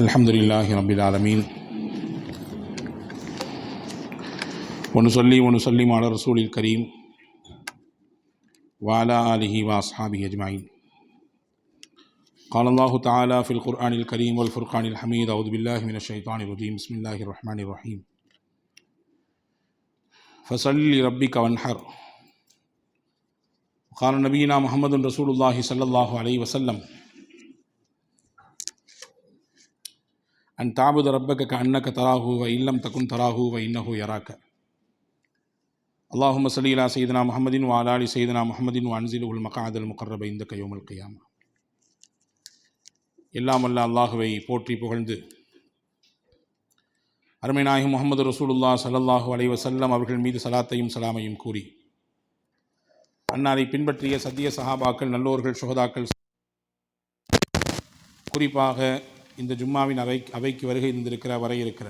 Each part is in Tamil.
அல்ஹம்துலில்லாஹி ரப்பில் ஆலமீன் வனுஸல்லி அலா ரசூலில் கரீம் வஅலா ஆலிஹி வஅஸ்ஹாபிஹி அஜ்மஈன். قال الله تعالى في القرآن الكريم والفرقان الحميد أعوذ بالله من الشيطان الرجيم بسم الله الرحمن الرحيم فصل لربك وانحر. قال نبينا محمد رسول الله صلى الله عليه وسلم أن تعبد ربك كأنك تراه وإن لم تكن تراه وإنه يراك. اللهم صل على سيدنا محمد وعلى آل سيدنا محمد وأنزله المقعد المقرب عندك يوم القيامة. எல்லாம் அல்ல அல்லாஹுவை போற்றி புகழ்ந்து அருமை நாயகம் முஹம்மது ரசூலுல்லாஹ் ஸல்லல்லாஹு அலைஹி வஸல்லம் அவர்கள் மீது சலாத்தையும் சலாமையும் கூறி அன்னாரை பின்பற்றிய சத்திய சஹாபாக்கள், நல்லோர்கள், சுஹதாக்கள், குறிப்பாக இந்த ஜும்மாவின் அவைக்கு வருகை இருந்திருக்கிற வரை இருக்கிற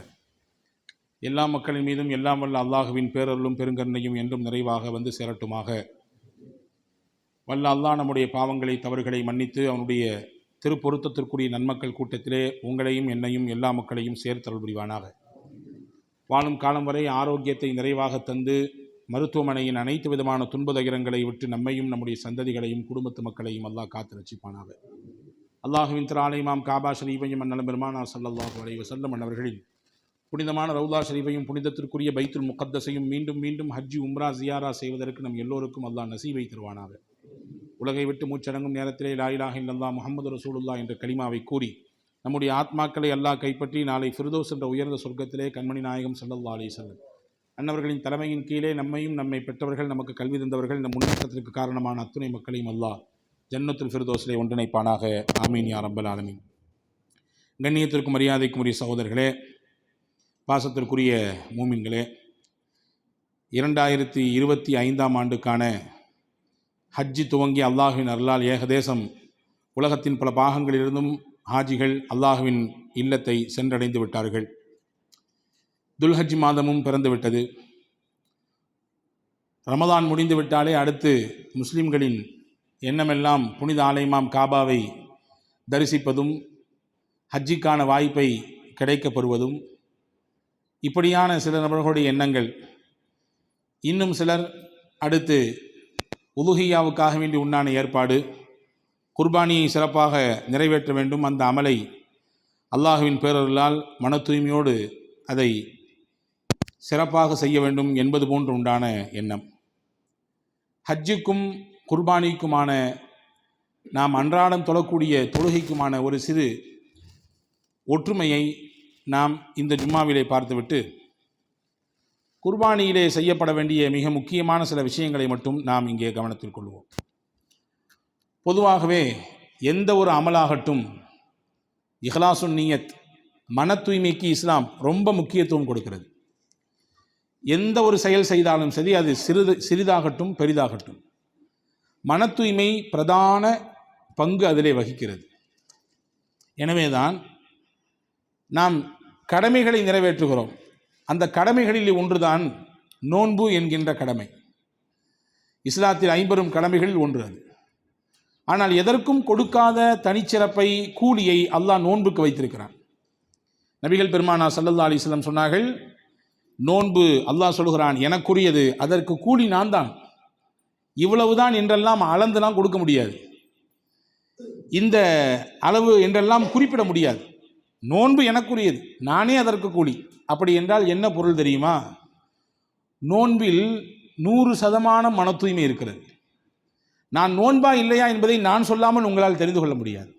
எல்லா மக்களின் மீதும் எல்லாம் வல்ல அல்லாஹுவின் பேரருளும் பெருங்கருணையும் என்றும் நிறைவாக வந்து சேரட்டுமாக. வல்ல அல்லாஹ் நம்முடைய பாவங்களை, தவறுகளை மன்னித்து அவனுடைய திருப்பொருத்தத்திற்குரிய நன்மக்கள் கூட்டத்திலே உங்களையும் என்னையும் எல்லா மக்களையும் சேர்த்தருள் புரிவானாக. வாழும் காலம் வரை ஆரோக்கியத்தை நிறைவாக தந்து மருத்துவமனையின் அனைத்து விதமான துன்பதகிரங்களை விட்டு நம்மையும் நம்முடைய சந்ததிகளையும் குடும்பத்து மக்களையும் அல்லாஹ் காத்து ரட்சிப்பானாக. அல்லாஹுவின் திரு இமாம் காபா ஷரீஃபையும் அந்நலம் பெருமானார் ஸல்லல்லாஹு அலைஹி வஸல்லம் அவர்களின் புனிதமான ரவுதா ஷரீஃபையும் புனிதத்திற்குரிய பைத்துல் முகத்தஸையும் மீண்டும் மீண்டும் ஹஜ்ஜி உம்ரா ஜியாரா செய்வதற்கு நம் எல்லோருக்கும் அல்லாஹ் நசீபை தருவானாக. உலகை விட்டு மூச்சடங்கும் நேரத்திலே லா இலாஹ இல்லல்லாஹ் முஹம்மது ரசூலுல்லாஹ் என்ற கலிமாவை கூறி நம்முடைய ஆத்மாக்களை அல்லாஹ் கைப்பற்றி நாளை ஃபிர்தௌஸ் என்ற உயர்ந்த சொர்க்கத்திலே கண்மணி நாயகம் ஸல்லல்லாஹு அலைஹி வஸல்லம் அன்னவர்களின் தலைமையின் கீழே நம்மையும் நம்மை பெற்றவர்கள், நமக்கு கல்வி தந்தவர்கள், நம் முன்னேற்றத்திற்கு காரணமான அத்துணை மக்களையும் அல்லாஹ் ஜன்னத்துல் ஃபிர்தௌஸிலே ஒன்றிணைப்பானாக. ஆமீன் யா ரப்பல் ஆலமீன். கண்ணியத்திற்கும் மரியாதைக்கும் உரிய சகோதரர்களே, பாசத்திற்குரிய மூமின்களே, 2025ஆம் ஆண்டுக்கான ஹஜ்ஜி துவங்கி அல்லாஹுவின் அருளால் ஏகதேசம் உலகத்தின் பல பாகங்களிலிருந்தும் ஹாஜிகள் அல்லாஹுவின் இல்லத்தை சென்றடைந்து விட்டார்கள். துல்ஹஜ் மாதமும் பிறந்துவிட்டது. ரமதான் முடிந்து விட்டாலே அடுத்து முஸ்லிம்களின் எண்ணமெல்லாம் புனித ஆலயமாம் காபாவை தரிசிப்பதும் ஹஜ்ஜிக்கான வாய்ப்பை கிடைக்கப்பெறுவதும், இப்படியான சில நபர்களுடைய எண்ணங்கள். இன்னும் சிலர் அடுத்து உலுஹியாவுக்காக வேண்டி உண்டான ஏற்பாடு, குர்பானியை சிறப்பாக நிறைவேற்ற வேண்டும், அந்த அமலை அல்லாஹுவின் பேரருளால் மன தூய்மையோடு அதை சிறப்பாக செய்ய வேண்டும் என்பது போன்று உண்டான எண்ணம். ஹஜ்ஜுக்கும் குர்பானிக்குமான நாம் அன்றாடம் தொழக்கூடிய தொழுகைக்குமான ஒரு சிறு ஒற்றுமையை நாம் இந்த ஜும்மாவிலே பார்த்துவிட்டு குர்பானியிலே செய்யப்பட வேண்டிய மிக முக்கியமான சில விஷயங்களை மட்டும் நாம் இங்கே கவனத்தில் கொள்வோம். பொதுவாகவே எந்த ஒரு அமலாகட்டும், இஹ்லாசுன் நியத், மன தூய்மைக்கு இஸ்லாம் ரொம்ப முக்கியத்துவம் கொடுக்கிறது. எந்த ஒரு செயல் செய்தாலும் சரி, அது சிறிதாகட்டும் பெரிதாகட்டும், மன தூய்மை பிரதான பங்கு அதிலே வகிக்கிறது. எனவேதான் நாம் கடமைகளை நிறைவேற்றுகிறோம். அந்த கடமைகளில் ஒன்றுதான் நோன்பு என்கின்ற கடமை. இஸ்லாத்தில் 50 கடமைகளில் ஒன்று அது. ஆனால் எதற்கும் கொடுக்காத தனிச்சிறப்பை, கூலியை அல்லாஹ் நோன்புக்கு வைத்திருக்கிறான். நபிகள் பெருமானார் ஸல்லல்லாஹு அலைஹி வஸல்லம் சொன்னார்கள், நோன்பு அல்லாஹ் சொல்கிறான் எனக்குரியது, அதற்கு கூலி நான் தான். இவ்வளவுதான் என்றெல்லாம் அளந்தெல்லாம் கொடுக்க முடியாது, இந்த அளவு என்றெல்லாம் குறிப்பிட முடியாது. நோன்பு எனக்குரியது, நானே அதற்கு கூலி. அப்படி என்றால் என்ன பொருள் தெரியுமா? நோன்பில் 100% மன தூய்மை இருக்கிறது. நான் நோன்பா இல்லையா என்பதை நான் சொல்லாமல் உங்களால் தெரிந்து கொள்ள முடியாது.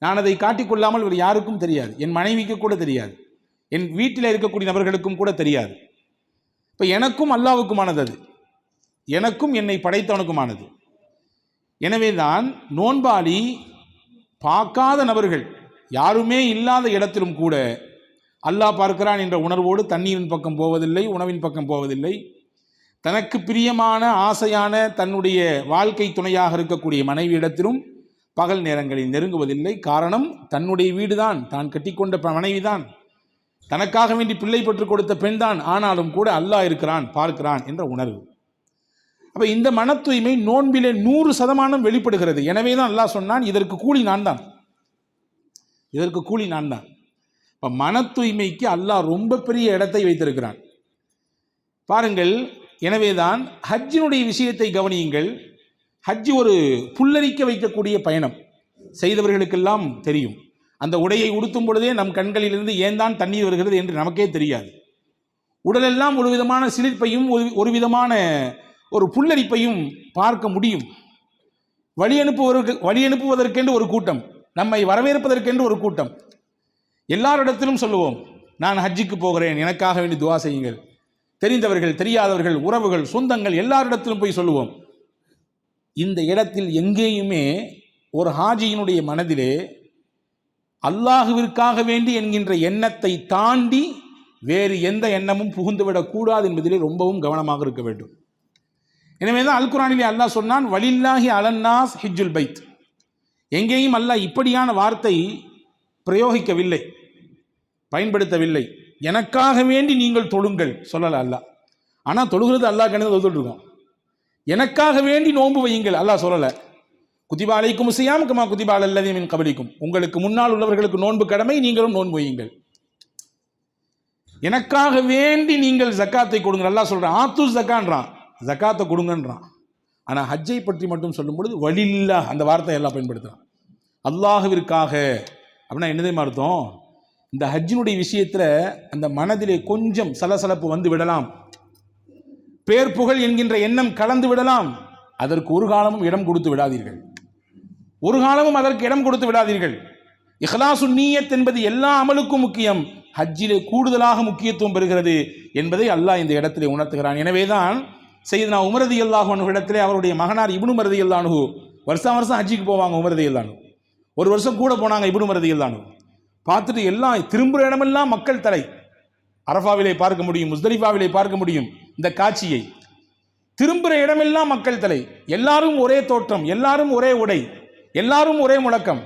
நான் அதை காட்டிக்கொள்ளாமல் வேறு யாருக்கும் தெரியாது. என் மனைவிக்கு கூட தெரியாது, என் வீட்டில் இருக்கக்கூடிய நபர்களுக்கும் கூட தெரியாது. இப்போ எனக்கும் அல்லாஹ்வுக்குமானது, அது எனக்கும் என்னை படைத்தவனுக்குமானது. எனவே தான் நோன்பாளி பார்க்காத நபர்கள், யாருமே இல்லாத இடத்திலும் கூட அல்லாஹ் பார்க்கிறான் என்ற உணர்வோடு தண்ணீரின் பக்கம் போவதில்லை, உணவின் பக்கம் போவதில்லை. தனக்கு பிரியமான ஆசையான தன்னுடைய வாழ்க்கை துணையாக இருக்கக்கூடிய மனைவியிடத்திலும் பகல் நேரங்களில் நெருங்குவதில்லை. காரணம், தன்னுடைய வீடுதான், தான் கட்டிக்கொண்ட மனைவிதான், தனக்காக வேண்டி பிள்ளை பெற்றுக் கொடுத்த பெண் தான். ஆனாலும் கூட அல்லாஹ் இருக்கிறான், பார்க்கிறான் என்ற உணர்வு. அப்போ இந்த மன தூய்மை நோன்பிலே 100% வெளிப்படுகிறது. எனவே தான் அல்லாஹ் சொன்னான், இதற்கு கூலி நான் தான், இதற்கு கூலி நான் தான். இப்போ மன தூய்மைக்கு அல்லாஹ் ரொம்ப பெரிய இடத்தை வைத்திருக்கிறான் பாருங்கள். எனவேதான் ஹஜ்ஜினுடைய விஷயத்தை கவனியுங்கள். ஹஜ் ஒரு புல்லரிக்க வைக்கக்கூடிய பயணம். செய்தவர்களுக்கெல்லாம் தெரியும். அந்த உடையை உடுத்தும் பொழுதே நம் கண்களிலிருந்து ஏன் தான் தண்ணீர் வருகிறது என்று நமக்கே தெரியாது. உடலெல்லாம் ஒரு விதமான சிலிர்ப்பையும் ஒரு விதமான ஒரு புல்லரிப்பையும் பார்க்க முடியும். வழி அனுப்புவதற்கென்று ஒரு கூட்டம், நம்மை வரவேற்பதற்கென்று ஒரு கூட்டம். எல்லாரிடத்திலும் சொல்லுவோம், நான் ஹஜ்ஜுக்கு போகிறேன், எனக்காக வேண்டி துவா செய்யுங்கள். தெரிந்தவர்கள், தெரியாதவர்கள், உறவுகள், சொந்தங்கள் எல்லாரிடத்திலும் போய் சொல்லுவோம். இந்த இடத்தில் எங்கேயுமே ஒரு ஹாஜியினுடைய மனதிலே அல்லாஹுவிற்காக வேண்டி என்கின்ற எண்ணத்தை தாண்டி வேறு எந்த எண்ணமும் புகுந்துவிடக்கூடாது என்பதிலே ரொம்பவும் கவனமாக இருக்க வேண்டும். எனவே தான் அல் குர்ஆனிலே அல்லாஹ் சொன்னான், வலில்லாஹி அலன்னாஸ் ஹிஜ்ஜுல் பைத். எங்கேயும் அல்லாஹ் இப்படியான வார்த்தை பிரயோகிக்கவில்லை, பயன்படுத்தவில்லை. எனக்காக வேண்டி நீங்கள் தொழுங்கள் சொல்லலை அல்லாஹ். ஆனால் தொழுகிறது அல்லாஹ் கணக்கு தொழுதுட்டு இருக்கோம். எனக்காக வேண்டி நோன்பு வையுங்கள் அல்லாஹ் சொல்லலை. குதிபா அலைக்கும் சியாம் கமா குதிபா அலல்லதீன மின் கபலிக்கும். உங்களுக்கு முன்னால் உள்ளவர்களுக்கு நோன்பு கடமை, நீங்களும் நோன்பு வையுங்கள். எனக்காக வேண்டி நீங்கள் ஜக்காத்தை கொடுங்க அல்லாஹ் சொல்றான். ஆத்து ஜக்கான்றான், ஜக்காத்தை கொடுங்கன்றான். ஆனால் ஹஜ்ஜை பற்றி மட்டும் சொல்லும் பொழுது வலில்லா அந்த வார்த்தை எல்லாம் பயன்படுத்துறான். அல்லாஹுவிற்காக அப்படின்னா என்னதே அர்த்தம்? இந்த ஹஜ்ஜினுடைய விஷயத்தில் அந்த மனதிலே கொஞ்சம் சலசலப்பு வந்து விடலாம், பேர் புகழ் என்கின்ற எண்ணம் கலந்து விடலாம். அதற்கு ஒரு காலமும் இடம் கொடுத்து விடாதீர்கள். ஒரு காலமும் அதற்கு இடம் கொடுத்து விடாதீர்கள். இஹ்லாசுன் நிய்யத் என்பது எல்லா அமலுக்கும் முக்கியம், ஹஜ்ஜிலே கூடுதலாக முக்கியத்துவம் பெறுகிறது என்பதை அல்லாஹ் இந்த இடத்திலே உணர்த்துகிறான். எனவேதான் சையதுனா உமர் ரலியல்லாஹு அன்ஹு இடத்திலே அவருடைய மகனார் இப்னு ரலியல்லாஹு அன்ஹு வருஷம் ஹஜ்ஜுக்கு போவாங்க. உமர் ரலியல்லாஹு அன்ஹு ஒரு வருஷம் கூட போனாங்க. இப்னு ரலியல்லாஹு அன்ஹு பார்த்துட்டு எல்லாம் திரும்புகிற இடமெல்லாம் மக்கள் தலை. அரஃபாவிலே பார்க்க முடியும், முஸ்தலிஃபாவிலே பார்க்க முடியும் இந்த காட்சியை. திரும்புகிற இடமெல்லாம் மக்கள் தலை, எல்லாரும் ஒரே தோற்றம், எல்லாரும் ஒரே உடை, எல்லாரும் ஒரே முழக்கம்.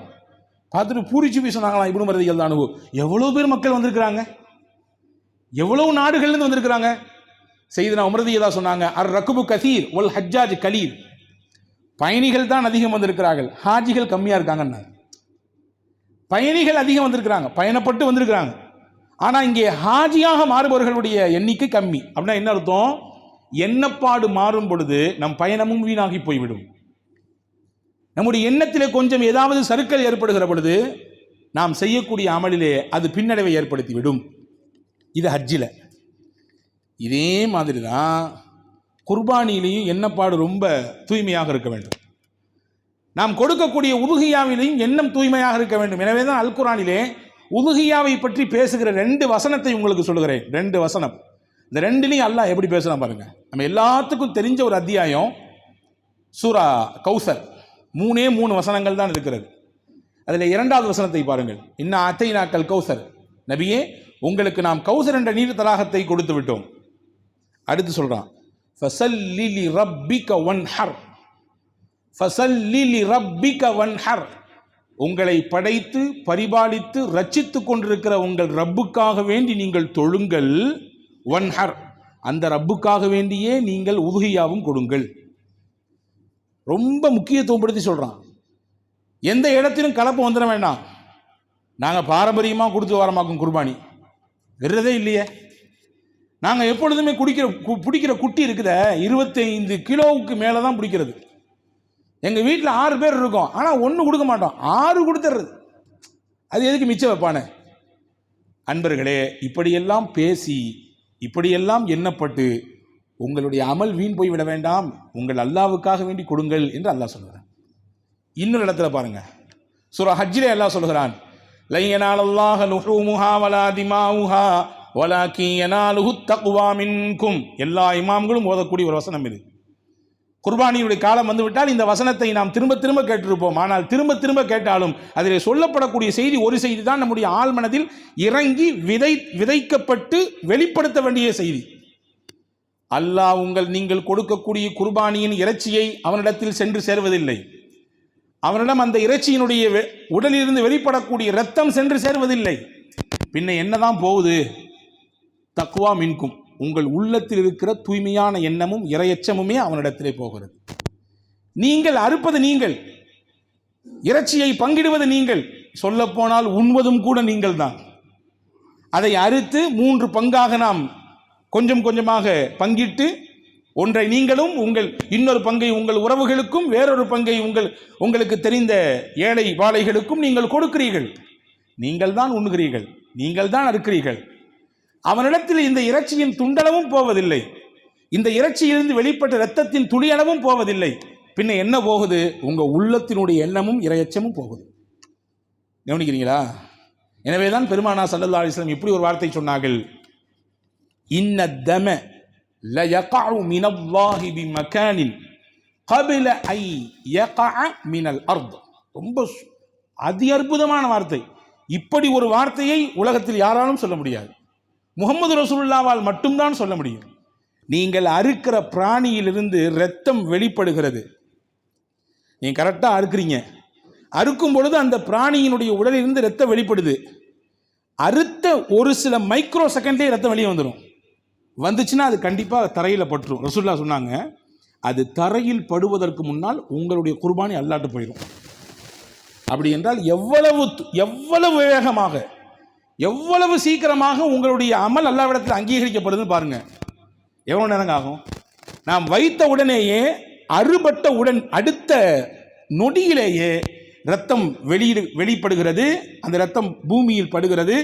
பார்த்துட்டு பூரிச்சு போய் சொன்னாங்களாம் இப்னு ரலியல்லாஹு அன்ஹு, எவ்வளவு பேர் மக்கள் வந்திருக்கிறாங்க, எவ்வளவு நாடுகள்லேருந்து வந்திருக்கிறாங்க. சையதுனா உமர் ரலியல்லாஹு சொன்னாங்க, அர் ரக்குபு கசீர் வல் ஹஜ்ஜாஜ் கலீல். பயணிகள் தான் அதிகம் வந்திருக்கிறார்கள், ஹாஜிகள் கம்மியாக இருக்காங்கன்னாங்க. பயணிகள் அதிகம் வந்திருக்கிறாங்க, பயணப்பட்டு வந்திருக்கிறாங்க. ஆனால் இங்கே ஹாஜியாக மாறுபவர்களுடைய எண்ணிக்கை கம்மி. அப்படின்னா என்ன அர்த்தம்? எண்ணப்பாடு மாறும் பொழுது நம் பயணமும் வீணாகி போய்விடும். நம்முடைய எண்ணத்திலே கொஞ்சம் ஏதாவது சறுக்கல் ஏற்படுகிற பொழுது நாம் செய்யக்கூடிய அமலிலே அது பின்னடைவை ஏற்படுத்திவிடும். இது ஹஜ்ஜில். இதே மாதிரி தான் குர்பானியிலையும் எண்ணப்பாடு ரொம்ப தூய்மையாக இருக்க வேண்டும். நாம் கொடுக்கக்கூடிய உதுகியாவிலையும் எண்ணம் தூய்மையாக இருக்க வேண்டும். எனவே தான் அல் குர்ஆனிலே உதுகியாவை பற்றி பேசுகிற 2 வசனத்தை உங்களுக்கு சொல்லுகிறேன். 2 வசனம். இந்த 2லையும் அல்லாஹ் எப்படி பேசலாம் பாருங்க. நம்ம எல்லாத்துக்கும் தெரிஞ்ச ஒரு அத்தியாயம் சூரா கௌசர். 3 வசனங்கள் தான் இருக்கிறது. அதில் 2வது வசனத்தை பாருங்கள். இன்ன அத்தைனாக்கல் கௌசர், நபியே உங்களுக்கு நாம் கௌசர் என்ற நீர் தடாகத்தை கொடுத்து விட்டோம். அடுத்து சொல்றான், ஃபஸல்லி லிரப்பிக வன்ஹர், ஃபஸல்லி லிரப்பிக வன்ஹர். உங்களை படைத்து பரிபாலித்து ரட்சித்து கொண்டிருக்கிற உங்கள் ரப்புக்காக வேண்டி நீங்கள் தொழுங்கள். வன்ஹர், அந்த ரப்புக்காக வேண்டியே நீங்கள் உதுகியாவும் கொடுங்கள். ரொம்ப முக்கியத்துவம் படுத்தி சொல்றான். எந்த இடத்திலும் கலப்பு வந்துட வேண்டாம். நாங்கள் பாரம்பரியமாக கொடுத்து வரமாக்கும் குர்பானி வெறுதே இல்லையே. நாங்கள் எப்பொழுதுமே பிடிக்கிற குட்டி இருக்குத 25 கிலோவுக்கு மேலே தான் பிடிக்கிறது. எங்கள் வீட்டில் 6 பேர் இருக்கோம், ஆனால் 1 கொடுக்க மாட்டோம், 6 கொடுத்துறது. அது எதுக்கு மிச்சம் வைப்பானே? அன்பர்களே, இப்படியெல்லாம் பேசி இப்படியெல்லாம் எண்ணப்பட்டு உங்களுடைய அமல் வீண் போய்விட வேண்டாம். உங்கள் அல்லாவுக்காக வேண்டி கொடுங்கள் என்று அல்லாஹ் சொல்கிறான். இன்னொரு இடத்துல பாருங்க, சூரா ஹஜ்ஜிலே அல்லாஹ் சொல்கிறான், லை யனாலல்லாஹ லுஹூமுஹா வலா திமாஉஹா வலாக்கின் யனாலுஹு தக்வா மின்கும். எல்லா இமாம்களும் ஓதக்கூடிய ஒரு வசனம் இது. குர்பானியுடைய காலம் வந்துவிட்டால் இந்த வசனத்தை நாம் திரும்ப திரும்ப கேட்டிருப்போம். ஆனால் திரும்ப திரும்ப கேட்டாலும் அதில் சொல்லப்படக்கூடிய செய்தி ஒரு செய்தி தான் நம்முடைய ஆழ்மனதில் இறங்கி விதைக்கப்பட்டு வெளிப்படுத்த வேண்டிய செய்தி. அல்லாஹ் நீங்கள் கொடுக்கக்கூடிய குர்பானியின் இறைச்சியை அவனிடத்தில் சென்று சேர்வதில்லை. அவனிடம் அந்த இறைச்சியினுடைய உடலிலிருந்து வெளிப்படக்கூடிய இரத்தம் சென்று சேர்வதில்லை. பின்ன என்னதான் போகுது? தக்வா மின்கும், உங்கள் உள்ளத்தில் இருக்கிற தூய்மையான எண்ணமும் இறையச்சமுமே அவனிடத்திலே போகிறது. நீங்கள் அறுப்பது நீங்கள், இறைச்சியை பங்கிடுவது நீங்கள், சொல்ல போனால் உண்வதும் கூட நீங்கள் தான். அதை அறுத்து 3 பங்காக நாம் கொஞ்சம் கொஞ்சமாக பங்கிட்டு, ஒன்றை நீங்களும் உங்கள் இன்னொரு பங்கை உங்கள் உறவுகளுக்கும் வேறொரு பங்கை உங்களுக்கு தெரிந்த ஏழை வாழைகளுக்கும் நீங்கள் கொடுக்கிறீர்கள். நீங்கள் தான் உண்ணுகிறீர்கள், நீங்கள் தான் அறுக்கிறீர்கள். அவனிடத்தில் இந்த இறைச்சியின் துண்டளவும் போவதில்லை, இந்த இறைச்சியிலிருந்து வெளிப்பட்ட இரத்தத்தின் துளியளவும் போவதில்லை. பின்ன என்ன போகுது? உங்க உள்ளத்தினுடைய எண்ணமும் இறையச்சமும் போகுது. கவனிக்கிறீங்களா? எனவேதான் பெருமானா ஸல்லல்லாஹு அலைஹி வஸல்லம் இப்படி ஒரு வார்த்தை சொன்னார்கள், இன்ன தம லயகஉ மினல்லாஹி பிமகானின் قبل أن يقع من الأرض. ரொம்ப அதி அற்புதமான வார்த்தை. இப்படி ஒரு வார்த்தையை உலகத்தில் யாராலும் சொல்ல முடியாது. முஹம்மது ரசூலுல்லாஹ்வால் மட்டும்தான் சொல்ல முடியும். நீங்கள் அறுக்கிற பிராணியிலிருந்து இரத்தம் வெளிப்படுகிறது. நீங்க கரெக்டாக அறுக்கிறீங்க, அறுக்கும் பொழுது அந்த பிராணியினுடைய உடலிலிருந்து இரத்தம் வெளிப்படுது. அறுத்த ஒரு சில மைக்ரோ செகண்ட்லேயே இரத்தம் வெளியே வந்துடும். வந்துச்சுன்னா அது கண்டிப்பாக தரையில் பட்டுரும். ரசூலுல்லாஹ் சொன்னாங்க, அது தரையில் படுவதற்கு முன்னால் உங்களுடைய குர்பானி அல்லாட்டு போயிடும். அப்படி என்றால் எவ்வளவு வேகமாக, எவ்வளவு சீக்கிரமாக உங்களுடைய அமல் அல்லாஹ்விடத்தில் அங்கீகரிக்கப்படுதுன்னு பாருங்க. எவ்வளோ நேரம் ஆகும்? நாம் வைத்த உடனேயே அறுபட்ட உடன் அடுத்த நொடியிலேயே இரத்தம் வெளிப்படுகிறது. அந்த இரத்தம் பூமியில் படுகிறது,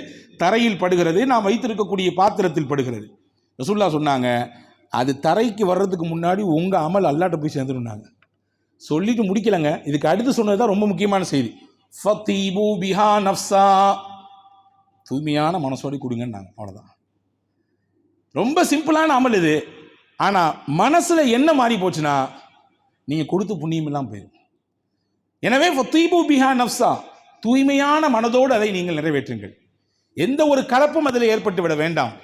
தரையில் படுகிறது, நாம் வைத்திருக்கக்கூடிய பாத்திரத்தில் படுகிறது. ரசூலுல்லாஹ் சொன்னாங்க, அது தரைக்கு வர்றதுக்கு முன்னாடி உங்க அமல் அல்லாட்ட போய் சேர்ந்துருந்தாங்க. சொல்லிட்டு முடிக்கலங்க, இதுக்கு அடுத்து சொன்னது தான் ரொம்ப முக்கியமான செய்தி. ஃபதீபு பிஹா நஃப்ஸா, தூய்மையான மனசோடி கொடுங்கன்னாங்க. அவ்வளோதான். ரொம்ப சிம்பிளான அமல் இது. ஆனால் மனசுல என்ன மாறி போச்சுன்னா நீங்க கொடுத்து புண்ணியம் எல்லாம் போயிடும். எனவே ஃபதீபு பிஹா நஃப்ஸா, தூய்மையான மனதோடு அதை நீங்கள் நிறைவேற்றுங்கள். எந்த ஒரு கலப்பும் அதில் ஏற்பட்டு விட வேண்டாம்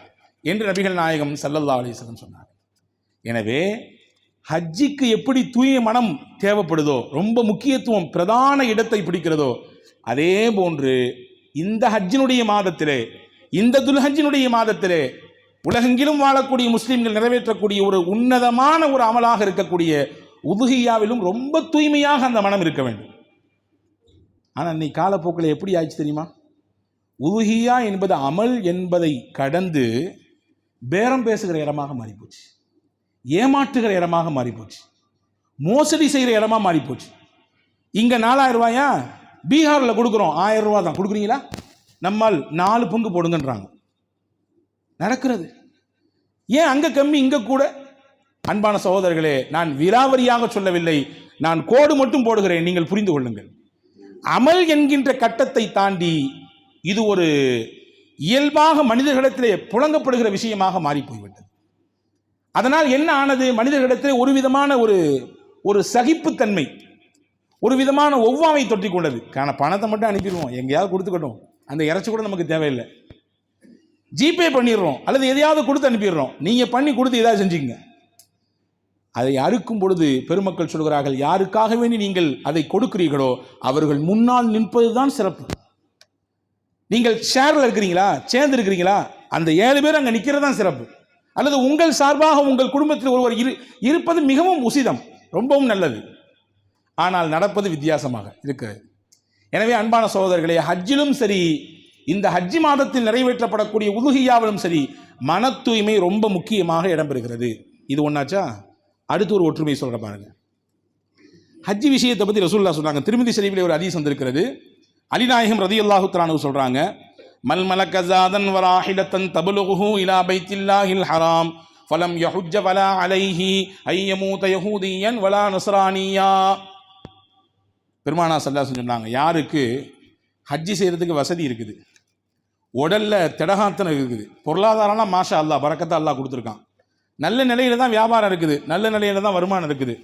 என்று நபிகள் நாயகம் ஸல்லல்லாஹு அலைஹி வஸல்லம் சொன்னார். எனவே ஹஜ்ஜிக்கு எப்படி தூய மனம் தேவைப்படுதோ, ரொம்ப முக்கியத்துவம் பிரதான இடத்தை பிடிக்கிறதோ, அதே போன்று இந்த ஹஜ்ஜினுடைய மாதத்திலே, இந்த துல்ஹஜ்ஜினுடைய மாதத்திலே உலகெங்கிலும் வாழக்கூடிய முஸ்லிம்கள் நிறைவேற்றக்கூடிய ஒரு உன்னதமான ஒரு அமலாக இருக்கக்கூடிய உதுஹியாவிலும் ரொம்ப தூய்மையாக அந்த மனம் இருக்க வேண்டும். ஆனால் இன்னைக்கு காலப்போக்கில் எப்படி ஆயிடுச்சு தெரியுமா? உதுஹியா என்பது அமல் என்பதை கடந்து பேரம் பேசுகிற இடமாக மாறிப்போச்சு, ஏமாற்றுகிற இடமாக மாறிப்போச்சு, மோசடி செய்கிற இடமா மாறிப்போச்சு. இங்கே 4000 ரூபாயா, பீகாரில் கொடுக்குறோம் 1000 ரூபா தான். கொடுக்குறீங்களா? நம்மால் 4 பங்கு போடுங்கன்றாங்க. நடக்கிறது ஏன் அங்கே கம்மி இங்கே கூட? அன்பான சகோதரர்களே, நான் விலாவரியாக சொல்லவில்லை, நான் கோடு மட்டும் போடுகிறேன், நீங்கள் புரிந்து கொள்ளுங்கள். அமல் என்கின்ற கட்டத்தை தாண்டி இது ஒரு இயல்பாக மனிதர்களிடத்திலே புழங்கப்படுகிற விஷயமாக மாறி போய்விட்டது. அதனால் என்ன ஆனது? மனிதர்களிடத்திலே ஒரு விதமான ஒரு சகிப்புத்தன்மை, ஒரு விதமான ஒவ்வாமை தொற்றிக் கொண்டது. பணத்தை மட்டும் அனுப்பிடுவோம், எங்கேயாவது கொடுத்துக்கட்டும், அந்த இறைச்சி கூட நமக்கு தேவையில்லை, ஜிபே பண்ணிடுறோம் அல்லது எதையாவது கொடுத்து அனுப்பிடுறோம், நீங்க பண்ணி கொடுத்து ஏதாவது செஞ்சுங்க. அதை அறுக்கும் பொழுது பெருமக்கள் சொல்கிறார்கள், யாருக்காக வேண்டி நீங்கள் அதை கொடுக்கிறீர்களோ அவர்கள் முன்னால் நிற்பதுதான் சிறப்பு. நீங்கள் ஷேரில் இருக்கிறீங்களா, சேர்ந்து இருக்கிறீங்களா, அந்த 7 பேர் அங்கே நிற்கிறது தான் சிறப்பு. அல்லது உங்கள் சார்பாக உங்கள் குடும்பத்தில் ஒருவர் இருப்பது மிகவும் உசிதம், ரொம்பவும் நல்லது. ஆனால் நடப்பது வித்தியாசமாக இருக்கிறது. எனவே அன்பான சகோதரர்களே, ஹஜ்ஜிலும் சரி, இந்த ஹஜ்ஜி மாதத்தில் நிறைவேற்றப்படக்கூடிய உதுஹியாவிலும் சரி, மன தூய்மை ரொம்ப முக்கியமாக இடம்பெறுகிறது. இது ஒன்றாச்சா? அடுத்து ஒரு ஒற்றுமை சொல்ற பாருங்க. ஹஜ்ஜி விஷயத்தை பற்றி ரசூலுல்லாஹ் சொன்னாங்க. திருமிதி ஷரீஃபிலே ஒரு ஹதீஸ் வந்திருக்கிறது. அலிநாயகம் ரலியல்லாஹு தஆலா அன்ஹு சொல்றாங்க, மல் மலக ஜாதன் வராஹிலத்தன் தபலுஹு இலா பைத்தில்லாஹில் ஹராம் ஃபலம் யஹுஜ்ஜ வலா அலைஹி ஐயமூத யஹூதியன் வலா நஸ்ரானியா. பெருமானா ஸல்லல்லாஹு அலைஹி சொன்னாங்க, யாருக்கு ஹஜ்ஜி செய்யறதுக்கு வசதி இருக்குது, உடல்ல திடகாத்தனம் இருக்குது, பொருளாதாரம்லாம் மாஷா அல்லாஹ் பரக்கத்தா அல்லாஹ் கொடுத்துருக்கான், நல்ல நிலையில தான் வியாபாரம் இருக்குது, நல்ல நிலையில தான் வருமானம் இருக்குது,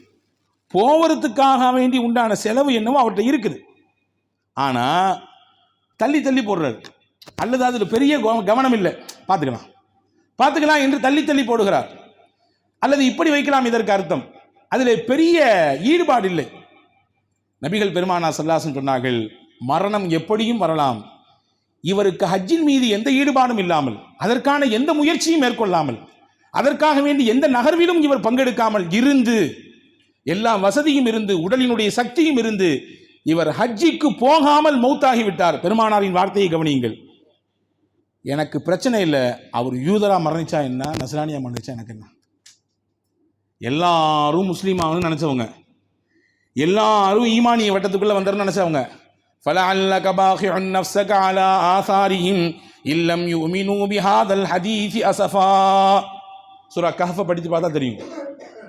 போவதுக்காக வேண்டி உண்டான செலவு என்னவோ அவர்கிட்ட இருக்குது, ஆனால் தள்ளி தள்ளி போடுறாரு, அல்லது அதில் பெரிய கவனம் இல்லை, பார்த்துக்கலாம் என்று தள்ளி தள்ளி போடுகிறார், அல்லது இப்படி வைக்கலாம். இதற்கு அர்த்தம் அதில் பெரிய ஈடுபாடு இல்லை. நபிகள் பெருமானா ஸல்லல்லாஹு அலைஹி வஸல்லம் சொன்னார்கள், மரணம் எப்படியும் வரலாம், இவருக்கு ஹஜ்ஜின் மீது எந்த ஈடுபாடும் இல்லாமல், அதற்கான எந்த முயற்சியும் மேற்கொள்ளாமல், அதற்காக வேண்டி எந்த நகர்விலும் இவர் பங்கெடுக்காமல் இருந்து, எல்லா வசதியும் இருந்து, உடலினுடைய சக்தியும் இருந்து, இவர் ஹஜ்ஜிக்கு போகாமல் மௌத்தாகிவிட்டார். பெருமானாரின் வார்த்தையை கவனியுங்கள். எனக்கு பிரச்சனை இல்லை, அவர் யூதராக மரணிச்சா என்ன, நஸ்ரானியாக மரணிச்சா எனக்கு என்ன. எல்லாரும் முஸ்லீம் ஆகணும்னு நினச்சவங்க, எல்லாரும் ஈமானிய வட்டத்துக்குள்ளே வந்துடணும்னு நினச்சவங்க. فَلَعَلَّكَ بَاخِعٌ نَفْسَكَ عَلَى آثَارِهِمْ إِن لَّمْ يُؤْمِنُوا بِهَذَا الْحَدِيثِ أَسَفًا. சூரா கஹ்ஃப படித்து பார்த்தா தெரியும்.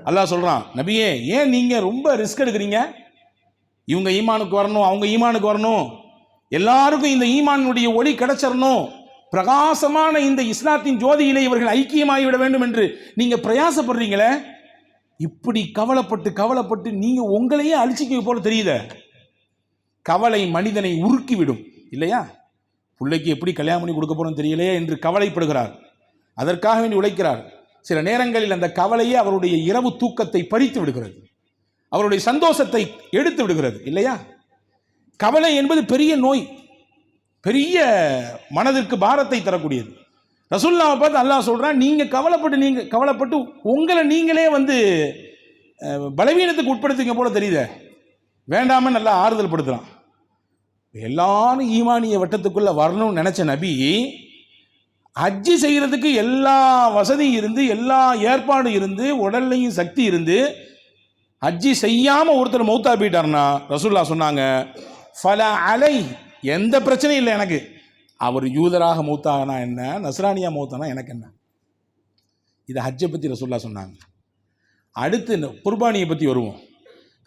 அல்லாஹ் சொல்கிறான், நபியே ஏன் நீங்கள் ரொம்ப ரிஸ்க் எடுக்கிறீங்க? இவங்க ஈமானுக்கு வரணும், அவங்க ஈமானுக்கு வரணும், எல்லாருக்கும் இந்த ஈமானுடைய ஒளி கிடைச்சிடணும், பிரகாசமான இந்த இஸ்லாத்தின் ஜோதியிலே இவர்கள் ஐக்கியமாகிவிட வேண்டும் என்று நீங்கள் பிரயாசப்படுறீங்களே. இப்படி கவலைப்பட்டு நீங்கள் உங்களையே அழிச்சிக்க போல தெரியுத. கவலை மனிதனை உருக்கிவிடும் இல்லையா? பிள்ளைக்கு எப்படி கல்யாணம் பண்ணி கொடுக்க போறோம் தெரியலையே என்று கவலைப்படுகிறார், அதற்காக வேண்டி உழைக்கிறார். சில நேரங்களில் அந்த கவலையே அவருடைய இரவு தூக்கத்தை பறித்து விடுகிறது, அவருடைய சந்தோஷத்தை எடுத்து விடுகிறது இல்லையா? கவலை என்பது பெரிய நோய், பெரிய மனதிற்கு பாரத்தை தரக்கூடியது. ரசூலுல்லாஹ் பார்த்து அல்லாஹ் சொல்றான், நீங்க கவலைப்பட்டு உங்களை நீங்களே பலவீனத்துக்கு உட்படுத்திங்க போல தெரியுத, வேண்டாம நல்லா ஆறுதல் படுத்துறான். எல்லாரும் ஈமானிய வட்டத்துக்குள்ள வரணும்னு நினைச்ச நபி ஹஜ்ஜி செய்யறதுக்கு எல்லா வசதியும் இருந்து, எல்லா ஏற்பாடும் இருந்து, உடல்லையும் சக்தி இருந்து, ஹஜ்ஜி செய்யாம ஒருத்தர் மௌத்தா போயிட்டார்னா ரசூலுல்லாஹ் சொன்னாங்க, ஃபல அலை, எந்த பிரச்சனையும் இல்லை எனக்கு. அவர் யூதராக மௌத்தானா என்ன, நஸ்ரானியா மௌத்தானா எனக்கு என்ன. இது ஹஜ்ஜை பற்றி ரசூலுல்லாஹ் சொன்னாங்க. அடுத்து குர்பானியை பற்றி வருவோம்.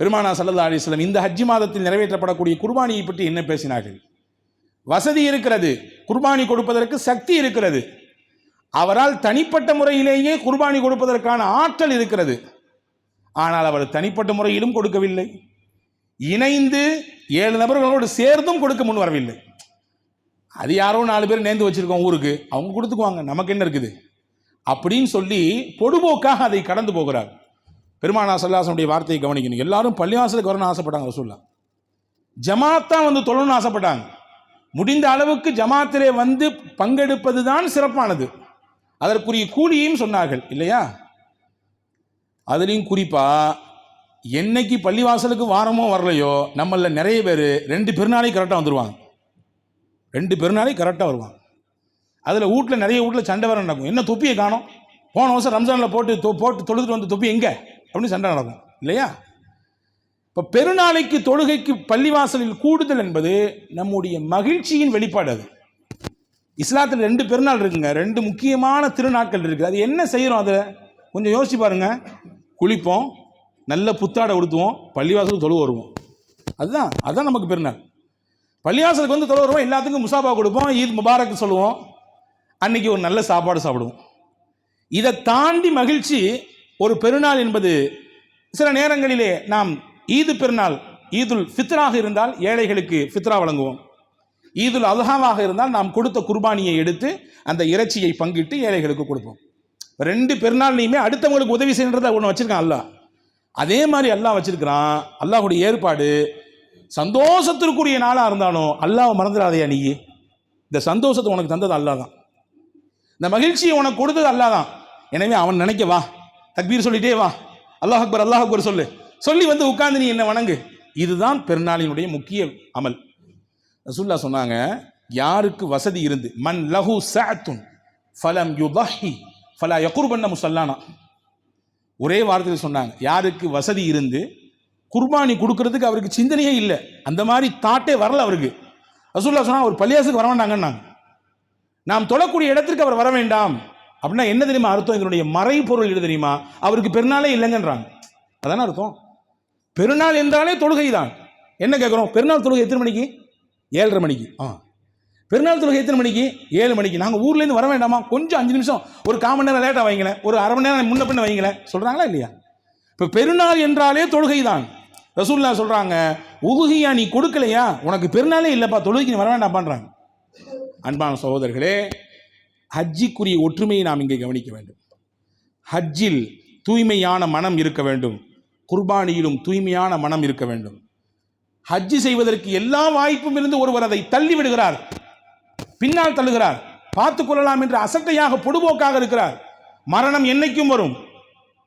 பெருமானா ஸல்லல்லாஹு அலைஹி வஸல்லம் இந்த ஹஜ்ஜி மாதத்தில் நிறைவேற்றப்படக்கூடிய குர்பானியை பற்றி என்ன பேசினார்கள்? வசதி இருக்கிறது, குர்பானி கொடுப்பதற்கு சக்தி இருக்கிறது, அவரால் தனிப்பட்ட முறையிலேயே குர்பானி கொடுப்பதற்கான ஆற்றல் இருக்கிறது. ஆனால் அவர் தனிப்பட்ட முறையிலும் கொடுக்கவில்லை, இணைந்து 7 நபர்களோடு சேர்ந்தும் கொடுக்க முன் வரவில்லை. அது யாரோ 4 பேர் நேர்ந்து வச்சிருக்கோம் ஊருக்கு, அவங்க கொடுத்துக்குவாங்க, நமக்கு என்ன இருக்குது அப்படின்னு சொல்லி பொடுபோக்காக அதை கடந்து போகிறார். பெருமானா ஸல்லல்லாஹு அலைஹி வஸல்லம் வார்த்தையை கவனிக்கணும். எல்லாரும் பள்ளிவாசலுக்கு வரணும்னு ஆசைப்பட்டாங்க, ரசூலுல்லாஹ் ஜமாத்தா தொழணும்னு ஆசைப்பட்டாங்க. முடிந்த அளவுக்கு ஜமாத்திலே பங்கெடுப்பது தான் சிறப்பானது, அதற்குரிய கூலியையும் சொன்னார்கள் இல்லையா? அதுலேயும் குறிப்பா என்னைக்கு பள்ளிவாசலுக்கு வாரமோ வரலையோ நம்மள நிறைய பேர் 2 பெருநாளைக்கு கரெக்டாக வந்துடுவாங்க, 2 பெருநாளைக்கு கரெக்டாக வருவாங்க. அதில் நிறைய வீட்டில் சண்டை வர நடக்கும், என்ன தொப்பியை காணோம், போன வருஷம் ரம்ஜானில் போட்டு தொழுதுட்டு வந்து தொப்பி எங்கே அப்படின்னு சண்டை நடக்கும் இல்லையா? இப்போ பெருநாளைக்கு தொழுகைக்கு பள்ளிவாசலில் கூடுதல் என்பது நம்முடைய மகிழ்ச்சியின் வெளிப்பாடு. அது இஸ்லாத்தில் 2 பெருநாள் இருக்குங்க, 2 முக்கியமான திருநாட்கள் இருக்குது. அது என்ன செய்கிறோம், அதை கொஞ்சம் யோசிச்சு பாருங்க. குளிப்போம், நல்ல புத்தாடை உடுத்துவோம், பள்ளிவாசலுக்கு தொழு வருவோம், அதுதான் நமக்கு பெருநாள். பள்ளிவாசலுக்கு தொழு வருவோம், எல்லாத்துக்கும் முசாபா கொடுப்போம், ஈத் முபாரக் சொல்லுவோம், அன்னைக்கு ஒரு நல்ல சாப்பாடு சாப்பிடுவோம். இதை தாண்டி மகிழ்ச்சி ஒரு பெருநாள் என்பது சில நேரங்களிலே நாம் ஈது பெருநாள், ஈதுல் ஃபித்ராக இருந்தால் ஏழைகளுக்கு ஃபித்ரா வழங்குவோம், ஈதுல் அல்ஹாவாக இருந்தால் நாம் கொடுத்த குர்பானியை எடுத்து அந்த இறைச்சியை பங்கிட்டு ஏழைகளுக்கு கொடுப்போம். 2 பெருநாள்லையுமே அடுத்தவங்களுக்கு உதவி செய்யறத ஒன்று வச்சிருக்கான் அல்லாஹ். அதே மாதிரி அல்லாஹ் வச்சிருக்கிறான். அல்லாஹுடைய ஏற்பாடு சந்தோஷத்திற்குரிய நாளாக இருந்தாலும் அல்லாஹ் மறந்துடாதையா, நீ இந்த சந்தோஷத்தை உனக்கு தந்தது அல்லாஹ் தான், இந்த மகிழ்ச்சியை உனக்கு கொடுத்தது அல்லாஹ் தான். எனவே அவன் நினைக்க வா, தக்பீர் சொல்லிட்டே வா, அல்லாஹ் அக்பர் சொல்லி உட்கார்ந்து நீ என்ன வணங்கு. இதுதான் பெருநாளினுடைய முக்கிய அமல். ரசூலுல்லாஹ் சொன்னாங்க, யாருக்கு வசதி இருந்து, மன் லஹு சஅத்துன் ஃபலம் யுதஹி ஃபலா யகுர்பன்ன முஸல்லானா, ஒரே வார்த்தையில் சொன்னாங்க, யாருக்கு வசதி இருந்து குர்பானி கொடுக்கறதுக்கு அவருக்கு சிந்தனையே இல்லை, அந்த மாதிரி தாட்டே வரல அவருக்கு. ரசூலுல்லாஹ் சொன்னாங்க, ஒரு பள்ளியாசுக்கு வர வேண்டாங்கன்னாங்க, நாம் தொழக்கூடிய இடத்திற்கு அவர் வர வேண்டாம். அப்படின்னா என்ன தெரியுமா அர்த்தம்? இதனுடைய மறை பொருள் எது தெரியுமா? அவருக்கு பெருநாளே இல்லைங்கன்றாங்க. அதான அர்த்தம். பெருநாள் என்றாலே தொழுகை தான். என்ன கேட்குறோம், பெருநாள் தொழுகை எத்தனை மணிக்கு? 7:30 மணிக்கு. பெருநாள் தொழுகை எத்தனை மணிக்கு? 7 மணிக்கு. நாங்கள் ஊர்லேருந்து வர வேண்டாமா, கொஞ்சம் 5 நிமிஷம், ஒரு 1/4 மணி நேரம் லேட்டாக வைங்களேன், ஒரு அரை மணி நேரம் முன்ன பின்ன வைங்களேன் சொல்கிறாங்களா இல்லையா? இப்போ பெருநாள் என்றாலே தொழுகை தான். ரசூலுல்லாஹ் சொல்கிறாங்க, உதுஹியா நீ கொடுக்கலையா, உனக்கு பெருநாளே இல்லைப்பா, தொழுகைக்கு நீ வர வேண்டாம்ன்றாங்க. அன்பான சகோதரர்களே, ஹஜ்ஜிக்குரிய ஒற்றுமையை நாம் இங்கே கவனிக்க வேண்டும். ஹஜ்ஜில் தூய்மையான மனம் இருக்க வேண்டும், குர்பானியிலும் தூய்மையான மனம் இருக்க வேண்டும். ஹஜ்ஜி செய்வதற்கு எல்லா வாய்ப்பும் இருந்து ஒருவர் அதை தள்ளி விடுகிறார், பின்னால் தள்ளுகிறார், பார்த்துக் கொள்ளலாம் என்று அசட்டையாக பொடுபோக்காக இருக்கிறார். மரணம் என்னைக்கும் வரும்.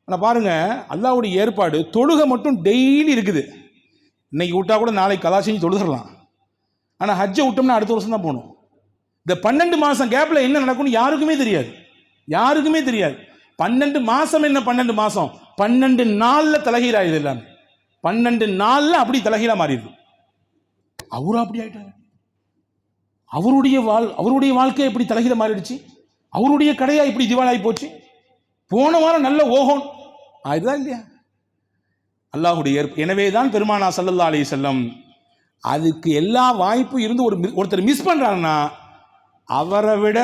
ஆனால் பாருங்க, அல்லாஹ்வுடைய ஏற்பாடு தொழுகை மட்டும் டெய்லி இருக்குது. இன்னைக்கு விட்டா கூட நாளைக்கு கலா செஞ்சு தொழுகிறலாம். ஆனால் ஹஜ்ஜை விட்டோம்னா அடுத்த வருஷம் தான் போகணும். இந்த 12 மாதம் கேப்பில் என்ன நடக்கும்னு யாருக்குமே தெரியாது. 12 மாதம் என்ன, 12 மாதம் 12 நாளில் தலைகீழாயுது எல்லாமே. 12 நாளில் அப்படி தலைகீழாக மாறிடுது. அவரும் அப்படி ஆயிட்டாரு. அவருடைய வாழ்க்கை எப்படி தலைகீழ மாறிடுச்சு? அவருடைய கடையா இப்படி திவாலாகி போச்சு? போன வாரம் நல்ல ஓஹோன் ஆயுதா இல்லையா? அல்லாஹுடைய ஏற்பு. எனவே தான் பெருமானா ஸல்லல்லாஹு அலைஹி வஸல்லம் அதுக்கு எல்லா வாய்ப்பும் இருந்து ஒருத்தர் மிஸ் பண்றாருன்னா அவரை விட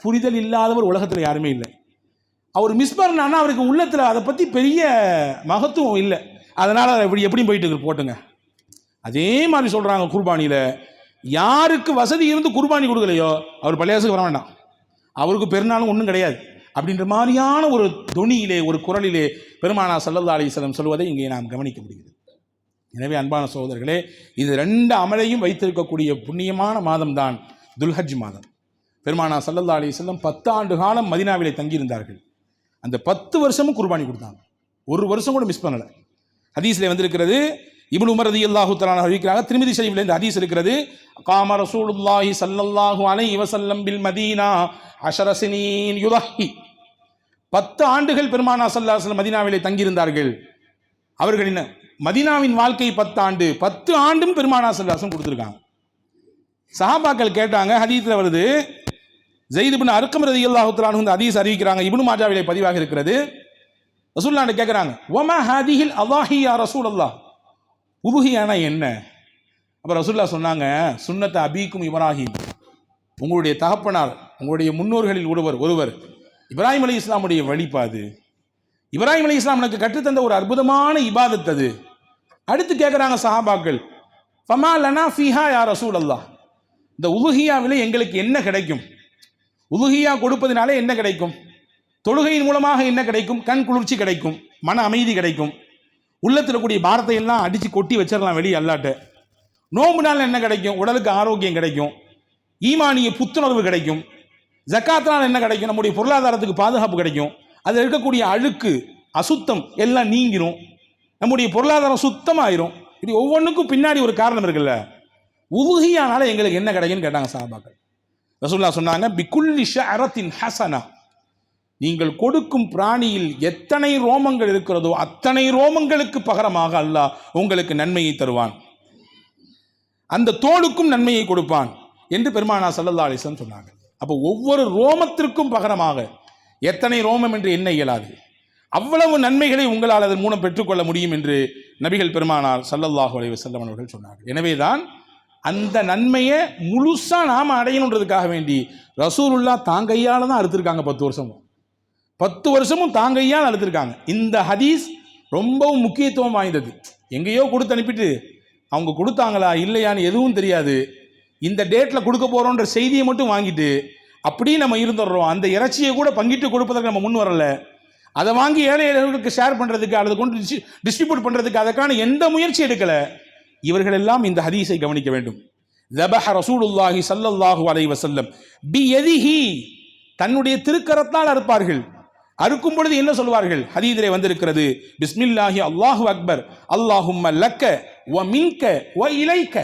புரிதல் இல்லாதவர் உலகத்தில் யாருமே இல்லை. அவர் மிஸ் பண்ணான்னா அவருக்கு உள்ளத்தில் அதை பற்றி பெரிய மகத்துவம் இல்லை. அதனால் இப்படி எப்படியும் போயிட்டு போட்டுங்க. அதே மாதிரி சொல்கிறாங்க குர்பானியில், யாருக்கு வசதி இருந்து குர்பானி கொடுக்கலையோ அவர் பள்ளியாசுக்கு வர வேண்டாம், அவருக்கு பெருநாளும் ஒன்றும் கிடையாது அப்படின்ற மாதிரியான ஒரு தொனியிலே, ஒரு குரலிலே பெருமானா ஸல்லல்லாஹு அலைஹி வஸல்லம் சொல்வதை இங்கே நாம் கவனிக்க முடிகிறது. எனவே அன்பான சகோதரர்களே, இது 2 அமலையும் வைத்திருக்கக்கூடிய புண்ணியமான மாதம் தான் துல்ஹஜ் மாதம். பெருமானா ஸல்லல்லாஹு அலைஹி வஸல்லம் 10 ஆண்டு காலம் மதீனாவிலே தங்கியிருந்தார்கள். அந்த 10 வருஷமும் குர்பானி கொடுத்தாங்க, ஒரு வருஷம் கூட மிஸ் பண்ணலை. ஹதீஸில் வந்திருக்கிறது, இப்னு உமர் ரலியல்லாஹு தஆலா அறிவிக்கிறாங்க, திர்மிதி ஷரீஃபில் இந்த ஹதீஸ் இருக்கிறது, காம ரசூலுல்லாஹி ஸல்லல்லாஹு அலைஹி வஸல்லம் பில் மதீனா 10 சினீன் யுதஹி. 10 ஆண்டுகள் பெருமானா ஸல்லல்லாஹு அலைஹி வஸல்லம் மதீனாவிலே தங்கியிருந்தார்கள். அவர்களின் மதீனாவின் வாழ்க்கை 10 ஆண்டு, 10 ஆண்டும் பெருமானா ஸல்லல்லாஹு அலைஹி வஸல்லம் கொடுத்துருக்காங்க. சஹாபாக்கள் கேட்டாங்க, ஹதீஸில் வருது, ஸைத் இப்னு அர்கம் ரலியல்லாஹு தஆலா அன்ஹு இந்த ஹதீஸ் அறிவிக்கிறாங்க, இப்னு மாஜாவிலே பதிவாக இருக்கிறது. ரசூலுல்லாஹ் கேட்குறாங்க, வமா ஹாதிஹில் அதாஹி யா ரசூலல்லாஹ், உதுஹியானா என்ன? அப்போ ரசூலுல்லாஹ் சொன்னாங்க, சுன்னத்த அபீக்கும் இப்ராஹிம், உங்களுடைய தகப்பனார், உங்களுடைய முன்னோர்களில் ஒருவர் இப்ராஹிம் அலி இஸ்லாமுடைய வழிபாது. இப்ராஹிம் அலி இஸ்லாம் எனக்கு கற்றுத்தந்த ஒரு அற்புதமான இபாதத் அது. அடுத்து கேட்குறாங்க சஹாபாக்கள், ஃபமா லனா ஃபீஹா யா ரசூலல்லாஹ், இந்த உலுஹியாவிலே எங்களுக்கு என்ன கிடைக்கும்? உலுஹியா கொடுப்பதினாலே என்ன கிடைக்கும்? தொழுகையின் மூலமாக என்ன கிடைக்கும்? கண் குளிர்ச்சி கிடைக்கும், மன அமைதி கிடைக்கும், உள்ளத்தில் கூடிய பாரத்தை எல்லாம் அடித்து கொட்டி வச்சிடலாம் வெளியே அல்லாட்ட. நோம்புனால் என்ன கிடைக்கும்? உடலுக்கு ஆரோக்கியம் கிடைக்கும், ஈமானிய புத்துணர்வு கிடைக்கும். ஜக்காத்தினால் என்ன கிடைக்கும்? நம்முடைய பொருளாதாரத்துக்கு பாதுகாப்பு கிடைக்கும். அதில் இருக்கக்கூடிய அழுக்கு அசுத்தம் எல்லாம் நீங்கிரும், நம்முடைய பொருளாதாரம் சுத்தமாயிரும். இது ஒவ்வொன்றுக்கும் பின்னாடி ஒரு காரணம் இருக்குல்ல. உலுஹியானால எங்களுக்கு என்ன கிடைக்குன்னு கேட்டாங்க சஹாபாக்கள். ரசூலுல்லாஹ் சொன்னாங்க, பிகுல்லி ஷஅரத்தின் ஹஸனா, நீங்கள் கொடுக்கும் பிராணியில் எத்தனை ரோமங்கள் இருக்கிறதோ அத்தனை ரோமங்களுக்கு பகரமாக அல்லாஹ் உங்களுக்கு நன்மையை தருவான், அந்த தோலுக்கும் நன்மையை கொடுப்பான் என்று பெருமானா ஸல்லல்லாஹு அலைஹி வஸல்லம் சொன்னாங்க. அப்போ ஒவ்வொரு ரோமத்திற்கும் பகரமாக எத்தனை ரோமம் என்று எண்ண இயலாது, அவ்வளவு நன்மைகளை உங்களால் அதன் மூலம் பெற்றுக்கொள்ள முடியும் என்று நபிகள் பெருமானார் ஸல்லல்லாஹு அலைஹி வஸல்லம் அவர்கள் சொன்னார்கள். எனவேதான் அந்த நன்மையை முழுசா நாம் அடையணுன்றதுக்காக வேண்டி ரசூலுல்லாஹ் தாங்கையால் தான் அறுத்திருக்காங்க. 10 வருஷமும் தாங்கையால் அறுத்திருக்காங்க. இந்த ஹதீஸ் ரொம்பவும் முக்கியத்துவம் வாய்ந்தது. எங்கேயோ கொடுத்து அனுப்பிட்டு அவங்க கொடுத்தாங்களா இல்லையான்னு எதுவும் தெரியாது, இந்த டேட்டில் கொடுக்க போகிறோன்ற செய்தியை மட்டும் வாங்கிட்டு அப்படியே நம்ம இருந்துடுறோம். அந்த இறைச்சியை கூட பங்கிட்டு கொடுப்பதற்கு நம்ம முன் வரல, அதை வாங்கி ஏழை ஏழைகளுக்கு ஷேர் பண்ணுறதுக்கு, அதை கொண்டு டிஸ்ட்ரிபியூட் பண்ணுறதுக்கு அதற்கான எந்த முயற்சி எடுக்கலை. இவர்கள் எல்லாம் இந்த ஹதீஸை கவனிக்க வேண்டும். ذبح ரசூலுல்லாஹி ஸல்லல்லாஹு அலைஹி வஸல்லம் பியதிஹி, தன்னுடைய திருக்கரத்தால் அறுப்பார்கள். அறுக்கும் பொழுது என்ன சொல்வார்கள்? ஹதீஸிலே வந்திருக்கிறது, பிஸ்மில்லாஹி அல்லாஹு அக்பர், அல்லாஹும்ம லக்க வ மின்க வ இலைக்க.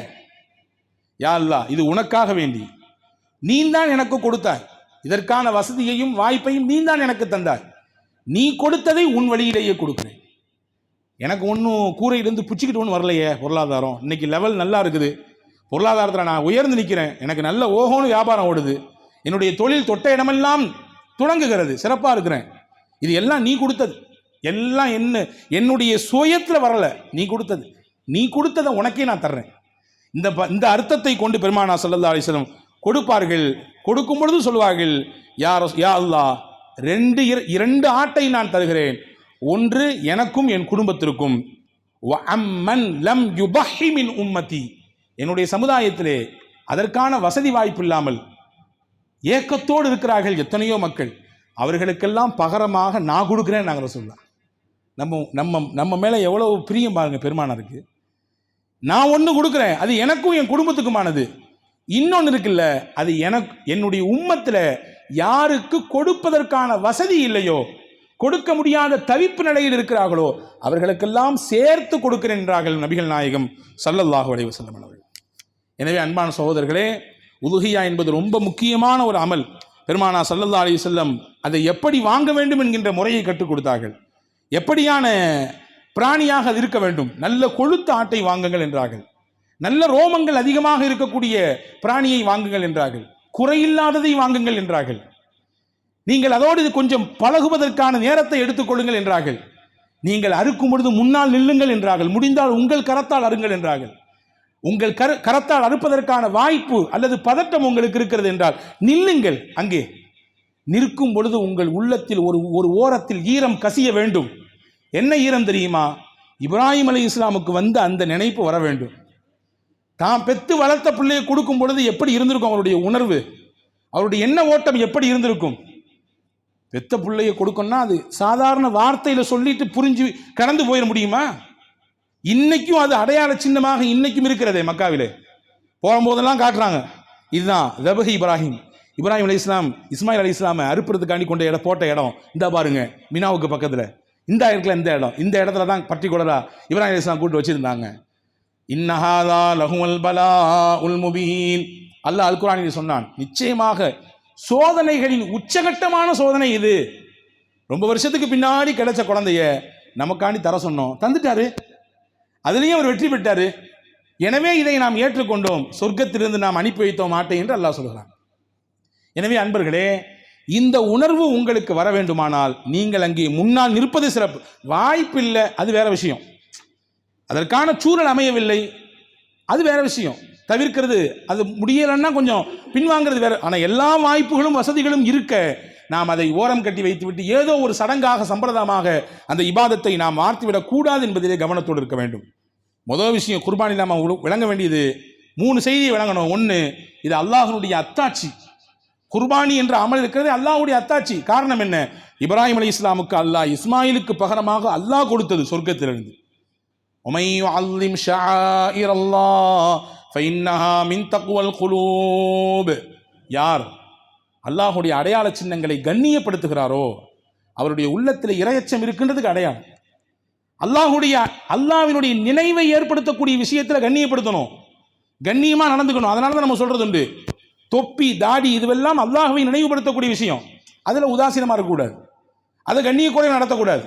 யா அல்லாஹ், இது உனக்காக வேண்டி நீ தான் எனக்கு கொடுத்தாய், இதற்கான வசதியையும் வாய்ப்பையும் நீ தான் எனக்கு தந்தாய், நீ கொடுத்ததை உன் வழியிலேயே கொடுக்கிறேன். எனக்கு ஒன்றும் கூரையிலிருந்து பிடிச்சிக்கிட்டு ஒன்றும் வரலையே. பொருளாதாரம் இன்னைக்கு லெவல் நல்லா இருக்குது, பொருளாதாரத்தில் நான் உயர்ந்து நிற்கிறேன், எனக்கு நல்ல ஓஹோன்னு வியாபாரம் ஓடுது, என்னுடைய தொழில் தொட்ட இடமெல்லாம் தொடங்குகிறது, சிறப்பாக இருக்கிறேன். இது எல்லாம் நீ கொடுத்தது, எல்லாம் என்னுடைய சுயத்தில் வரலை, நீ கொடுத்தது. நீ கொடுத்ததை உனக்கே நான் தர்றேன். இந்த அர்த்தத்தை கொண்டு பெருமானா ஸல்லல்லாஹு அலைஹி வஸல்லம் கொடுப்பார்கள். கொடுக்கும் பொழுது சொல்வார்கள், யா அல்லாஹ், 2 ஆட்டை நான் தருகிறேன், ஒன்று எனக்கும் என் குடும்பத்திற்கும், வஅம்மன் லம் யுபஹி மின் உம்மதி, என்னுடைய சமுதாயத்திலே அதற்கான வசதி வாய்ப்பு இல்லாமல் ஏக்கத்தோடு இருக்கிறார்கள் எத்தனையோ மக்கள், அவர்களுக்கெல்லாம் பகரமாக நான் கொடுக்குறேன். நாங்கள் சொல்லலாம், நம்ம மேலே எவ்வளவு பிரியம் பாருங்க பெருமானாருக்கு. நான் ஒன்று கொடுக்குறேன், அது எனக்கும் என் குடும்பத்துக்குமானது. இன்னொன்று இருக்குல்ல, அது என்னுடைய உம்மத்தில் யாருக்கு கொடுப்பதற்கான வசதி இல்லையோ, கொடுக்க முடியாத தவிப்பு நிலையில் இருக்கிறார்களோ அவர்களுக்கெல்லாம் சேர்த்து கொடுக்கிறேன் என்றார்கள் நபிகள் நாயகம் ஸல்லல்லாஹு அலைஹி வஸல்லம் அவர்கள். எனவே அன்பான சகோதரர்களே, உதுஹியா என்பது ரொம்ப முக்கியமான ஒரு அமல். பெருமானா ஸல்லல்லாஹு அலைஹி வஸல்லம் அதை எப்படி வாங்க வேண்டும் என்கின்ற முறையை கற்றுக் கொடுத்தார்கள். எப்படியான பிராணியாக அது இருக்க வேண்டும், நல்ல கொழுத்த ஆட்டை வாங்குங்கள் என்றார்கள். நல்ல ரோமங்கள் அதிகமாக இருக்கக்கூடிய பிராணியை வாங்குங்கள் என்றார்கள். குறையில்லாததை வாங்குங்கள் என்றார்கள். நீங்கள் அதோடு இது கொஞ்சம் பழகுவதற்கான நேரத்தை எடுத்துக்கொள்ளுங்கள் என்றார்கள். நீங்கள் அறுக்கும் பொழுது முன்னால் நில்லுங்கள் என்றார்கள். முடிந்தால் உங்கள் கரத்தால் அருங்கள் என்றார்கள். உங்கள் கரத்தால் அறுப்பதற்கான வாய்ப்பு அல்லது பதட்டம் உங்களுக்கு இருக்கிறது என்றால் நில்லுங்கள். அங்கே நிற்கும் பொழுது உங்கள் உள்ளத்தில் ஒரு ஓரத்தில் ஈரம் கசிய வேண்டும். என்ன ஈரம் தெரியுமா? இப்ராஹிம் அலைஹிஸ்ஸலாமுக்கு வந்த அந்த நினைப்பு வர வேண்டும். தாம் பெத்து வளர்த்த பிள்ளையை கொடுக்கும் பொழுது எப்படி இருந்திருக்கும் அவருடைய உணர்வு, அவருடைய எண்ண ஓட்டம் எப்படி இருந்திருக்கும்? பெத்த பிள்ளையை கொடுக்கணும்னா அது சாதாரண வார்த்தையில சொல்லிட்டு புரிஞ்சு கடந்து போயிட முடியுமா? இன்னைக்கும் அது அடையாள சின்னமாக இன்னைக்கும் இருக்கிறதே. மக்காவிலே போகும்போதெல்லாம் காட்டுறாங்க, இதுதான் தபஹி இப்ராஹிம். இப்ராஹிம் அலைஹிஸ்ஸலாம் இஸ்மாயில் அலைஹிஸ்ஸலாமை அறுப்புறதுக்காண்டி கொண்ட போட்ட இடம் இந்த பாருங்க, மினாவுக்கு பக்கத்தில் இந்த இடத்துல இந்த இடத்துல தான் பர்டிகுலரா இப்ராஹிம் அலைஹிஸ்ஸலாம் கூட்டு வச்சிருந்தாங்க. இன்னஹாதா லஹுல் பலா உல் முபீன். அல்லாஹ் அல் குர்ஆனில் சொன்னான், நிச்சயமாக சோதனைகளின் உச்சகட்டமான சோதனை இது. ரொம்ப வருஷத்துக்கு பின்னாடி கிடைச்ச குழந்தைய நமக்காண்டி தர சொன்னோம், தந்துட்டாரு, அதுலேயும் அவர் வெற்றி பெற்றாரு. எனவே இதை நாம் ஏற்றுக்கொண்டோம், சொர்க்கத்திலிருந்து நாம் அனுப்பி வைத்தோம் மாட்டேன் என்று அல்லாஹ் சொல்கிறான். எனவே அன்பர்களே, இந்த உணர்வு உங்களுக்கு வர வேண்டுமானால் நீங்கள் அங்கே முன்னால் நிற்பது சிறப்பு. வாய்ப்பு இல்லை, அது வேற விஷயம். அதற்கான சூழல் அமையவில்லை, அது வேற விஷயம். தவிர்க்கிறது அது முடியலைன்னா கொஞ்சம் பின்வாங்கிறது வேற. ஆனால் எல்லா வாய்ப்புகளும் வசதிகளும் இருக்க நாம் அதை ஓரம் கட்டி வைத்துவிட்டு ஏதோ ஒரு சடங்காக சம்பிரதாயமாக அந்த இபாதத்தை நாம் மாற்றிவிடக் கூடாது என்பதிலே கவனத்தோடு இருக்க வேண்டும். முதல் விஷயம், குர்பானி நாம் விளங்க வேண்டியது 3 செய்தியை விளங்கணும். 1, இது அல்லாஹ்வுடைய அத்தாட்சி. குர்பானி என்ற அமல் இருக்கிறது அல்லாஹ்வுடைய அத்தாட்சி. காரணம் என்ன? இப்ராஹிம் அலைஹிஸ்ஸலாமுக்கு அல்லாஹ் இஸ்மாயிலுக்கு பகரமாக அல்லாஹ் கொடுத்தது சொர்க்கத்திலிருந்து. உமை யுஅல்லிம் ஷஆயிரல்லாஹ் ஃபஇன்னஹா மின் தக்வல் குலூப். யார் அல்லாஹ்வுடைய அடையாள சின்னங்களை கண்ணியப்படுத்துகிறாரோ அவருடைய உள்ளத்தில் இரையச்சம் இருக்கின்றதுக்கு அடையாளம். அல்லாஹ்வினுடைய நினைவை ஏற்படுத்தக்கூடிய விஷயத்தில் கண்ணியப்படுத்தணும், கண்ணியமா நடந்துக்கணும். அதனால தான் நம்ம சொல்றது உண்டு, தொப்பி தாடி இதுவெல்லாம் அல்லாஹ்வை நினைவுபடுத்தக்கூடிய விஷயம். அதில் உதாசீனமாக இருக்கக்கூடாது, அதை கண்ணியக்குறைவு நடத்தக்கூடாது,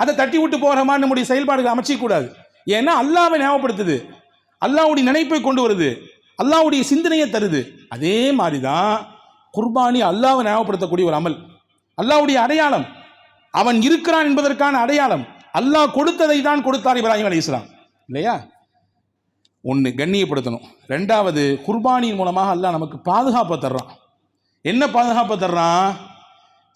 அதை தட்டி விட்டு போகிற மாதிரி நம்முடைய செயல்பாடுகளை அமைச்சிக்கூடாது. ஏன்னா அல்லாஹ்வை ஞாபகப்படுத்துது, அல்லாஹ்வுடைய நினைப்பை கொண்டு வருது, அல்லாஹ்வுடைய சிந்தனையை தருது. அதே மாதிரி தான் குர்பானி அல்லாஹ்வை ஞாபகப்படுத்தக்கூடிய ஒரு அமல், அல்லாஹ்வுடைய அடையாளம், அவன் இருக்கிறான் என்பதற்கான அடையாளம். அல்லாஹ் கொடுத்ததை தான் கொடுத்தார் இப்ராஹிம் அலைஹிஸ்ஸலாம், இல்லையா? 1 கண்ணியப்படுத்தணும். 2வது, குர்பானியின் மூலமாக அல்லாஹ் நமக்கு பாதுகாப்பை தர்றான். என்ன பாதுகாப்பை தர்றான்?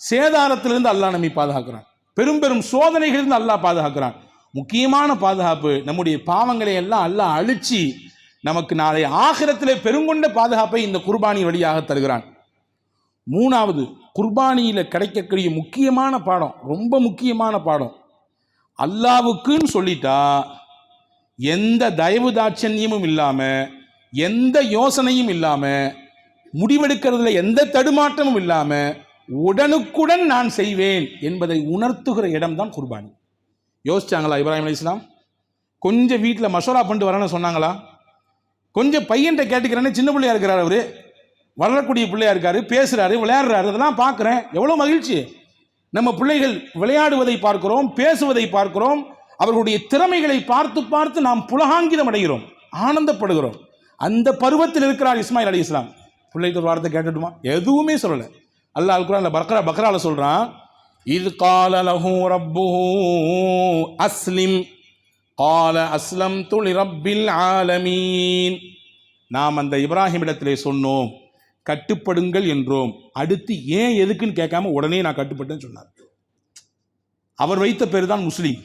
சேதாரத்திலிருந்து அல்லாஹ் நம்மை பாதுகாக்கிறான், பெரும் சோதனைகளிலிருந்து அல்லாஹ் பாதுகாக்கிறான். முக்கியமான பாதுகாப்பு, நம்முடைய பாவங்களை எல்லாம் அல்லாஹ் அழிச்சு நமக்கு நாளை ஆகிரத்திலே பெருங்கொண்ட பாதுகாப்பை இந்த குர்பானி வழியாக தருகிறான். 3வது, குர்பானியில் கிடைக்கக்கூடிய முக்கியமான பாடம், ரொம்ப முக்கியமான பாடம், அல்லாவுக்குன்னு சொல்லிட்டா எந்த தயவு தாட்சண்யமும் இல்லாமல், எந்த யோசனையும் இல்லாமல், முடிவெடுக்கிறதுல எந்த தடுமாற்றமும் இல்லாமல் உடனுக்குடன் நான் செய்வேன் என்பதை உணர்த்துகிற இடம்தான் குர்பானி. யோசிச்சாங்களா இப்ராஹிம் அலைஹிஸ்ஸலாம்? கொஞ்சம் வீட்டில் மஷோரா பண்ணிட்டு வரேன்னு சொன்னாங்களா? கொஞ்சம் பையன்கிட்ட கேட்டுக்கிறேன்னு, சின்ன பிள்ளையா இருக்கிறார், அவர் வளரக்கூடிய பிள்ளையா இருக்காரு, பேசுறாரு, விளையாடுறாரு, அதெல்லாம் பார்க்குறேன், எவ்வளோ மகிழ்ச்சி. நம்ம பிள்ளைகள் விளையாடுவதை பார்க்கிறோம், பேசுவதை பார்க்கிறோம், அவர்களுடைய திறமைகளை பார்த்து பார்த்து நாம் புலகாங்கிதம் அடைகிறோம், ஆனந்தப்படுகிறோம். அந்த பருவத்தில் இருக்கிறார் இஸ்மாயில் அலைஹிஸ்ஸலாம். பிள்ளைக்கு ஒரு வார்த்தை கேட்டுட்டுமா? எதுவுமே சொல்லலை. அல்லாஹ் அல் குர்ஆன்ல பக்ரால சொல்றான், இது கால லஹு ரப்புஹு அஸ்லிம் கால அஸ்லம்து லிரப்பில் ஆலமீன். நாம் அந்த இப்ராஹிம் இடத்திலே சொன்னோம், கட்டுப்படுங்கள் என்றோம். அடுத்து ஏன் எதுக்குன்னு கேட்காம உடனே நான் கட்டுப்பட்டேன்னு சொன்னார். அவர் வைத்த பேர் தான் முஸ்லீம்.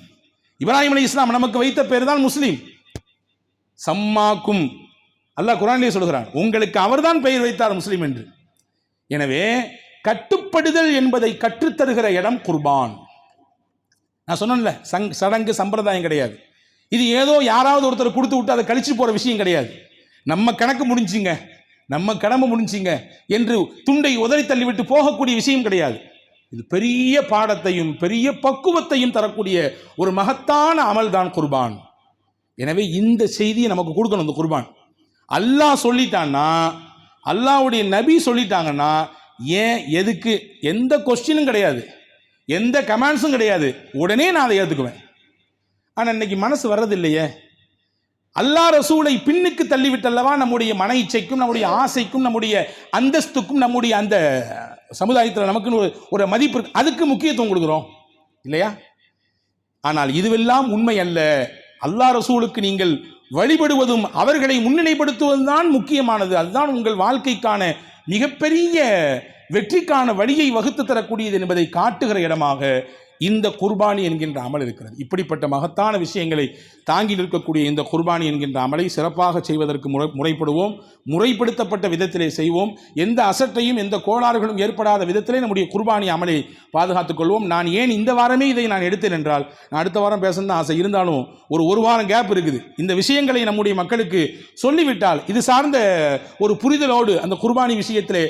இப்ராஹிம் அலைஹிஸ்ஸலாம் நமக்கு வைத்த பேர் தான் முஸ்லீம். சம்மாக்கும், அல்லாஹ் குர்ஆனிலே சொல்கிறான், உங்களுக்கு அவர்தான் பெயர் வைத்தார் முஸ்லீம் என்று. எனவே கட்டுப்படுதல் என்பதை கற்றுத்தருகிற இடம் குர்பான். நான் சொன்னேன்ல, சடங்கு சம்பிரதாயம் கிடையாது. இது ஏதோ யாராவது ஒருத்தர் கொடுத்து விட்டு அதை கழிச்சு போற விஷயம் கிடையாது. நம்ம கணக்கு முடிஞ்சிங்க, நம்ம கடமை முடிஞ்சிங்க என்று துண்டை உதறி தள்ளிவிட்டு போகக்கூடிய விஷயம் கிடையாது. இது பெரிய பாடத்தையும் பெரிய பக்குவத்தையும் தரக்கூடிய ஒரு மகத்தான அமல் தான் குர்பான். எனவே இந்த செய்தியை நமக்கு கொடுக்கணும். இந்த குர்பான் அல்லாஹ் சொல்லிட்டான்னா அல்லாஹ்வுடைய நபி சொல்லிட்டாங்கன்னா ஏன் எதுக்கு எந்த கொஸ்டினும் கிடையாது, எந்த கமெண்ட்ஸும் கிடையாது, உடனே நான் அதை ஏற்றுக்குவேன். ஆனால் இன்னைக்கு மனசு வர்றது இல்லையே. அல்லாஹ் ரசூலை பின்னுக்கு தள்ளிவிட்டல்லவா நம்முடைய மன இச்சைக்கும் நம்முடைய ஆசைக்கும் நம்முடைய அந்தஸ்துக்கும் நம்முடைய அந்த சமுதாயத்தில் நமக்குன்னு ஒரு மதிப்பு இருக்கு, அதுக்கு முக்கியத்துவம் கொடுக்குறோம் இல்லையா? ஆனால் இதுவெல்லாம் உண்மை அல்ல. அல்லாஹ் ரசூலுக்கு நீங்கள் வழிபடுவதும் அவர்களை முன்னிலைப்படுத்துவதும் தான் முக்கியமானது. அதுதான் உங்கள் வாழ்க்கைக்கான மிகப்பெரிய வெற்றிக்கான வழியை வகுத்து தரக்கூடியது என்பதை காட்டுகிற இடமாக இந்த குர்பானி என்கின்ற அமல் இருக்கிறது. இப்படிப்பட்ட மகத்தான விஷயங்களை தாங்கி நிற்கக்கூடிய இந்த குர்பானி என்கின்ற அமலை சிறப்பாக செய்வதற்கு முறைப்படுவோம். முறைப்படுத்தப்பட்ட விதத்திலே செய்வோம். எந்த அசட்டையும் எந்த கோளாறுகளும் ஏற்படாத விதத்திலே நம்முடைய குர்பானி அமலை பாதுகாத்துக் கொள்வோம். நான் ஏன் இந்த வாரமே இதை நான் எடுத்தேன் என்றால், நான் அடுத்த வாரம் பேசணும் தான் ஆசை இருந்தாலும் ஒரு வாரம் கேப் இருக்குது. இந்த விஷயங்களை நம்முடைய மக்களுக்கு சொல்லிவிட்டால் இது சார்ந்த ஒரு புரிதலோடு அந்த குர்பானி விஷயத்திலே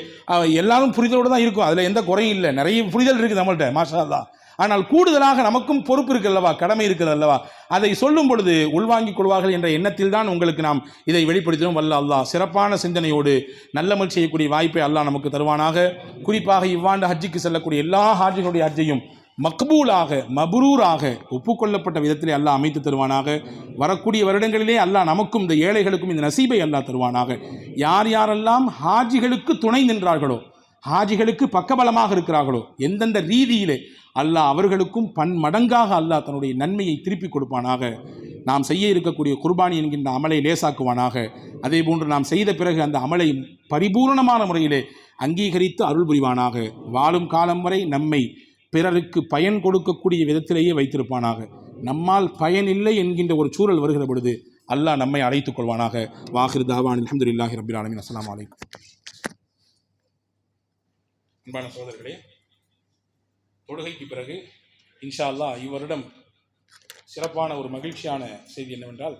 எல்லாரும் புரிதலோடு தான் இருக்கும். அதில் எந்த குறையும் இல்லை. நிறைய புரிதல் இருக்குது நம்மள்கிட்ட, மாஷா அல்லாஹ். ஆனால் கூடுதலாக நமக்கும் பொறுப்பு இருக்கு அல்லவா, கடமை இருக்கிறது அல்லவா, அதை சொல்லும் பொழுது உள்வாங்கிக் கொள்வார்கள் என்ற எண்ணத்தில் தான் உங்களுக்கு நாம் இதை வெளிப்படுத்தினோம். வல்ல அல்லாஹ் சிறப்பான சிந்தனையோடு நல்லமல் செய்யக்கூடிய வாய்ப்பை அல்லாஹ் நமக்கு தருவானாக. குறிப்பாக இவ்வாண்டு ஹஜ்ஜுக்கு செல்லக்கூடிய எல்லா ஹாஜிகளுடைய ஹஜ்ஜையும் மக்பூலாக மபரூராக ஒப்புக்கொள்ளப்பட்ட விதத்திலே அல்லாஹ் அமைத்து தருவானாக. வரக்கூடிய வருடங்களிலே அல்லாஹ் நமக்கும் இந்த ஏழைகளுக்கும் இந்த நசீபை அல்லாஹ் தருவானாக. யார் யாரெல்லாம் ஹாஜிகளுக்கு துணை நின்றார்களோ, ஹாஜிகளுக்கு பக்கபலமாக இருக்கிறார்களோ, எந்தெந்த ரீதியிலே அல்லாஹ் அவர்களுக்கும் பன்மடங்காக அல்லாஹ் தன்னுடைய நன்மையை திருப்பி கொடுப்பானாக. நாம் செய்ய இருக்கக்கூடிய குர்பானி என்கின்ற அமலை லேசாக்குவானாக. அதே போன்று நாம் செய்த பிறகு அந்த அமலை பரிபூர்ணமான முறையிலே அங்கீகரித்து அருள் புரிவானாக. வாழும் காலம் வரை நம்மை பிறருக்கு பயன் கொடுக்கக்கூடிய விதத்திலேயே வைத்திருப்பானாக. நம்மால் பயனில்லை என்கின்ற ஒரு சூழல் வருகிற பொழுது அல்லாஹ் நம்மை அழைத்துக் கொள்வானாக. வாஹிர் தாவான் அல்ஹம்துலில்லாஹி ரப்பில் ஆலமீன். அஸ்ஸலாமு அலைக்கும். அன்பான சகோதரர்களே, தொழுகைக்கு பிறகு இன்ஷா அல்லாஹ் இவ்வருடம் சிறப்பான ஒரு மகிழ்ச்சியான செய்தி என்னவென்றால்,